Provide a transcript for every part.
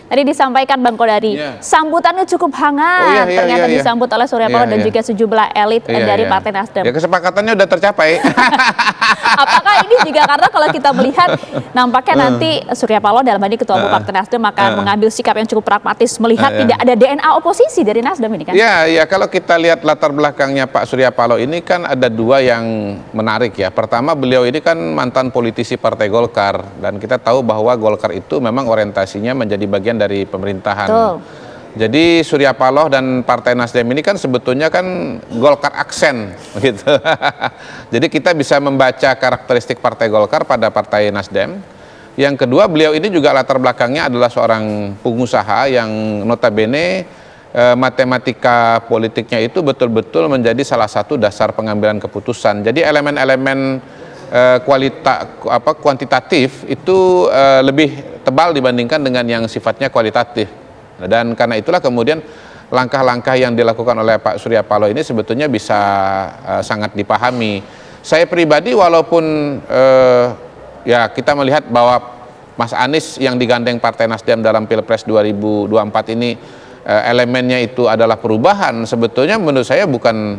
Tadi disampaikan Bang Kodari, sambutannya cukup hangat ternyata disambut oleh Surya Paloh dan juga sejumlah elit dari Partai Nasdem. Ya, kesepakatannya udah tercapai. Apakah ini juga karena kalau kita melihat nampaknya nanti Surya Paloh dalam hal ini Ketua Umum Partai Nasdem akan mengambil sikap yang cukup pragmatis melihat tidak ada DNA oposisi dari Nasdem ini kan? Ya kalau kita lihat latar belakangnya Pak Surya Paloh ini kan ada dua yang menarik ya. Pertama, beliau ini kan mantan politisi Partai Golkar dan kita tahu bahwa Golkar itu memang orientasinya menjadi bagian dari pemerintahan. Betul. Jadi Surya Paloh dan Partai Nasdem ini kan sebetulnya kan Golkar aksen gitu. Jadi kita bisa membaca karakteristik Partai Golkar pada Partai Nasdem. Yang kedua, beliau ini juga latar belakangnya adalah seorang pengusaha yang notabene matematika politiknya itu betul-betul menjadi salah satu dasar pengambilan keputusan. Jadi elemen-elemen kuantitatif itu lebih tebal dibandingkan dengan yang sifatnya kualitatif. Dan karena itulah kemudian langkah-langkah yang dilakukan oleh Pak Surya Paloh ini sebetulnya bisa sangat dipahami. Saya pribadi walaupun ya kita melihat bahwa Mas Anies yang digandeng Partai Nasdem dalam Pilpres 2024 ini elemennya itu adalah perubahan, sebetulnya menurut saya bukan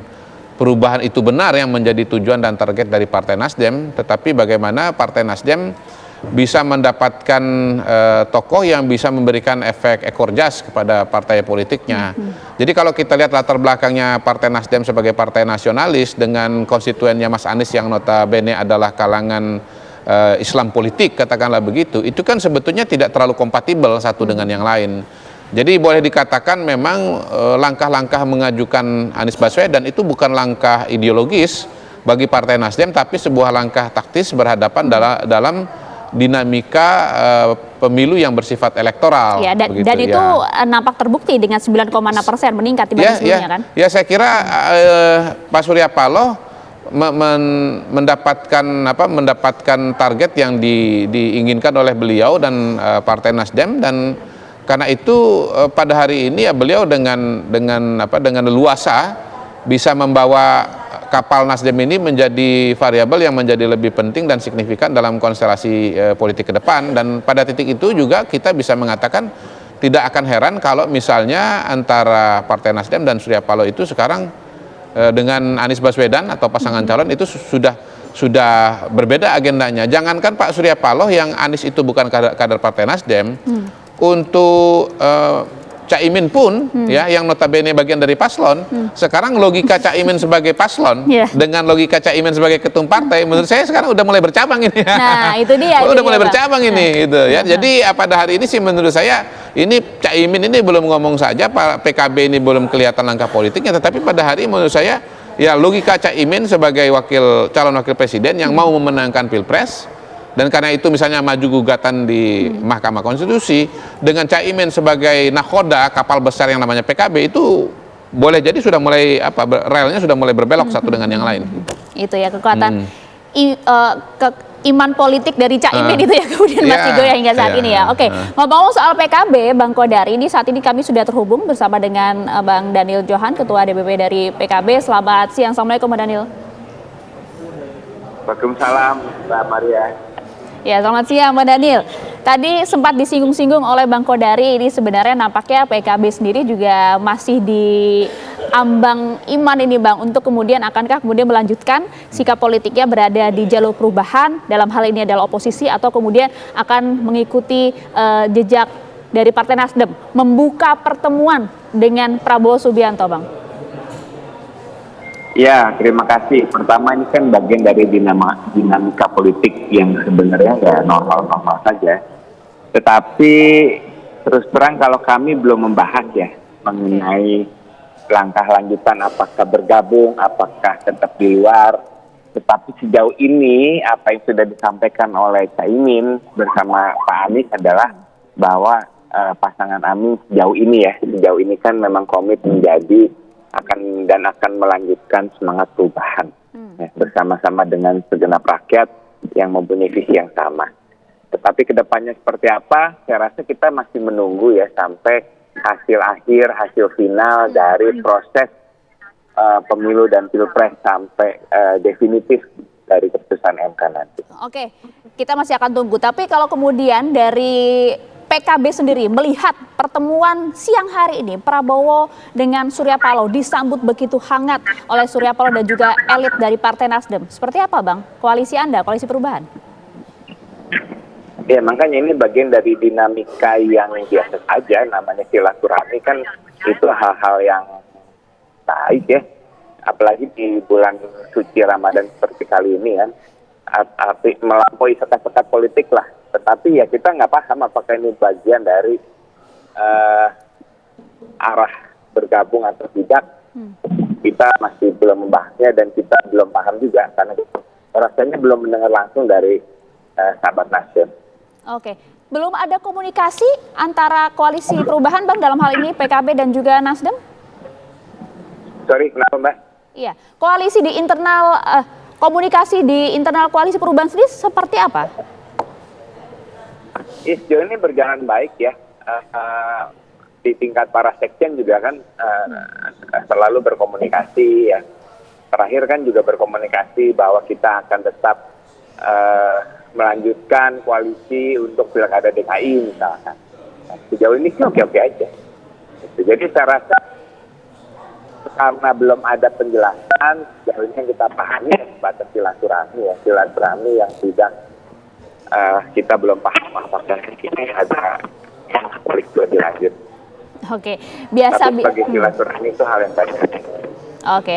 perubahan itu benar yang menjadi tujuan dan target dari Partai Nasdem, tetapi bagaimana Partai Nasdem bisa mendapatkan tokoh yang bisa memberikan efek ekor jas kepada partai politiknya. Jadi kalau kita lihat latar belakangnya Partai Nasdem sebagai partai nasionalis dengan konstituennya Mas Anies yang notabene adalah kalangan Islam politik, katakanlah begitu, itu kan sebetulnya tidak terlalu kompatibel satu dengan yang lain. Jadi boleh dikatakan memang langkah-langkah mengajukan Anies Baswedan itu bukan langkah ideologis bagi Partai Nasdem, tapi sebuah langkah taktis berhadapan dalam dinamika pemilu yang bersifat elektoral. Ya, dan itu nampak terbukti dengan 9,6% meningkat dibanding sebelumnya kan? Ya, saya kira Pak Surya Paloh mendapatkan target yang diinginkan oleh beliau dan Partai Nasdem, dan karena itu pada hari ini ya beliau dengan leluasa bisa membawa kapal Nasdem ini menjadi variabel yang menjadi lebih penting dan signifikan dalam konstelasi politik ke depan. Dan pada titik itu juga kita bisa mengatakan tidak akan heran kalau misalnya antara Partai Nasdem dan Surya Paloh itu sekarang dengan Anies Baswedan atau pasangan calon itu sudah berbeda agendanya. Jangankan Pak Surya Paloh yang Anies itu bukan kader Partai Nasdem, untuk Caimin pun ya yang notabene bagian dari paslon, sekarang logika Caimin sebagai paslon dengan logika Caimin sebagai ketum partai menurut saya sekarang udah mulai bercabang ini. Nah, itu dia. Udah mulai bercabang ini gitu ya. Jadi pada hari ini sih menurut saya ini Caimin ini belum ngomong saja, Pak PKB ini belum kelihatan langkah politiknya, tetapi pada hari menurut saya ya logika Caimin sebagai calon wakil presiden yang mau memenangkan Pilpres. Dan karena itu misalnya maju gugatan di Mahkamah Konstitusi dengan Caimin sebagai nakhoda kapal besar yang namanya PKB, itu boleh jadi sudah mulai relnya sudah mulai berbelok satu dengan yang lain. Itu ya kekuatan iman politik dari Caimin itu ya kemudian masih goyah hingga saat ini ya. Oke, ngomong soal PKB, Bang Kodari, ini saat ini kami sudah terhubung bersama dengan Bang Daniel Johan, Ketua DPP dari PKB. Selamat siang, Assalamualaikum Bang Daniel. Waalaikumsalam Mbak Maria. Ya, selamat siang Mbak Daniel. Tadi sempat disinggung-singgung oleh Bang Kodari, ini sebenarnya nampaknya PKB sendiri juga masih di ambang iman ini Bang, untuk kemudian akankah kemudian melanjutkan sikap politiknya berada di jalur perubahan, dalam hal ini adalah oposisi, atau kemudian akan mengikuti jejak dari Partai Nasdem, membuka pertemuan dengan Prabowo Subianto Bang? Ya, terima kasih. Pertama, ini kan bagian dari dinamika politik yang sebenarnya ya normal-normal saja. Tetapi terus terang kalau kami belum membahas ya mengenai langkah lanjutan, apakah bergabung, apakah tetap di luar. Tetapi sejauh ini apa yang sudah disampaikan oleh Caimin bersama Pak Anies adalah bahwa pasangan Amin sejauh ini kan memang komit menjadi akan melanjutkan semangat perubahan bersama-sama dengan segenap rakyat yang mempunyai visi yang sama. Tetapi kedepannya seperti apa, saya rasa kita masih menunggu ya sampai hasil final dari proses pemilu dan pilpres sampai definitif dari keputusan MK nanti. Oke, kita masih akan tunggu. Tapi kalau kemudian dari PKB sendiri melihat pertemuan siang hari ini Prabowo dengan Surya Paloh disambut begitu hangat oleh Surya Paloh dan juga elit dari Partai Nasdem. Seperti apa Bang koalisi Anda, koalisi perubahan? Ya makanya ini bagian dari dinamika yang biasa saja, namanya silaturahmi kan itu hal-hal yang baik ya. Apalagi di bulan suci Ramadan seperti kali ini kan, melampaui sekat-sekat politik lah. Tetapi ya kita nggak paham apakah ini bagian dari arah bergabung atau tidak. Kita masih belum membahasnya dan kita belum paham juga karena rasanya belum mendengar langsung dari sahabat Nasdem. Oke, belum ada komunikasi antara koalisi perubahan Bang dalam hal ini PKB dan juga Nasdem? Sorry, kenapa Mbak? Iya, koalisi di internal, komunikasi di internal koalisi perubahan sendiri seperti apa? Sejauh ini berjalan baik ya. Di tingkat para sekjen juga kan selalu berkomunikasi ya. Terakhir kan juga berkomunikasi bahwa kita akan tetap melanjutkan koalisi untuk pilkada DKI misalkan. Sejauh ini sih oke-oke aja. Jadi saya rasa karena belum ada penjelasan, sejauh ini yang kita pahami sebatas silaturahmi ya, silaturahmi yang tidak kita belum paham apakah ini ada yang balik lebih lanjut. Oke, biasa. Tapi sebagai silaturahmi itu hal yang baik. Oke.